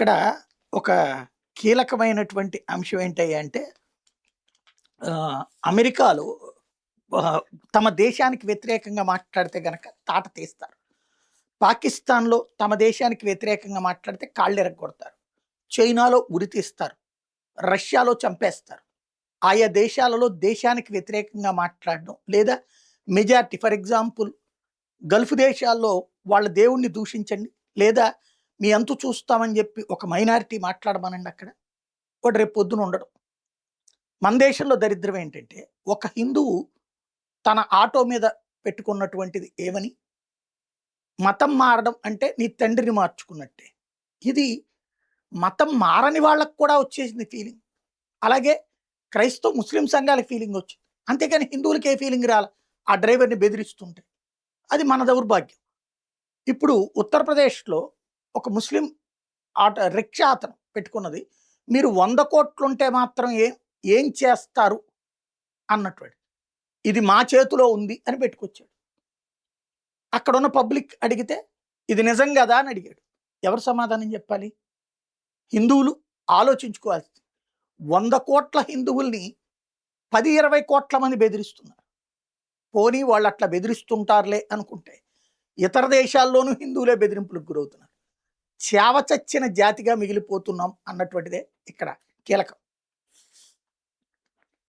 ఇక్కడ ఒక కీలకమైనటువంటి అంశం ఏంటయ్యా అంటే అమెరికాలో ఆహ్, తమ దేశానికి వ్యతిరేకంగా మాట్లాడితే గనక తాట తీస్తారు. పాకిస్తాన్‌లో తమ దేశానికి వ్యతిరేకంగా మాట్లాడితే కాళ్ళిరగ్గొడతారు. చైనాలో ఉరి తీస్తారు. రష్యాలో చంపేస్తారు. ఆయా దేశాలలో దేశానికి వ్యతిరేకంగా మాట్లాడడం లేదా మెజారిటీ ఫర్ ఎగ్జాంపుల్ గల్ఫ్ దేశాల్లో వాళ్ళ దేవుడిని దూషించండి. లేదా మీ అంతు చూస్తామని జెప్పి ఒక మైనారిటీ మాట్లాడమనండి అక్కడ. వాడు రేపు పొద్దున ఉండడు. మన దేశంలో దరిద్రం ఏంటంటే, ఒక హిందువు తన ఆటో మీద పెట్టుకున్నటువంటిది ఏమని, మతం మారడం అంటే నీ తండ్రిని మార్చుకున్నట్టే. ఇది మతం మారని వాళ్ళకి కూడా వచ్చేసింది ఫీలింగ్. అలాగే క్రైస్తవ ముస్లిం సంఘాలకి ఫీలింగ్ వచ్చింది. అంతేగాని హిందువులకి ఏ ఫీలింగ్ రాల. ఆ డ్రైవర్‌ని బెదిరిస్తుంటే. అది మన దౌర్భాగ్యం. ఇప్పుడు ఉత్తరప్రదేశ్‌లో ఒక ముస్లిం రిక్షా అతను పెట్టుకున్నది. మీరు 100,00,00,000 మాత్రం ఏం చేస్తారు అన్నటువంటి. ఇది మా చేతిలో ఉంది అని పెట్టుకొచ్చాడు. అక్కడున్న పబ్లిక్ అడిగితే ఇది నిజం గదా అని అడిగాడు. ఎవరు సమాధానం చెప్పాలి? హిందువులు ఆలోచించుకోవాల్సింది. 100,00,00,000 హిందువుల్ని 10, 20,00,00,000 మంది బెదిరిస్తున్నారు. పోనీ వాళ్ళు అట్లా బెదిరిస్తుంటారులే అనుకుంటే, ఇతర దేశాల్లోనూ హిందువులే బెదిరింపులకు గురవుతున్నారు. చావచచ్చిన జాతిగా మిగిలిపోతున్నాం అన్నటువంటిదే ఇక్కడ కీలకం.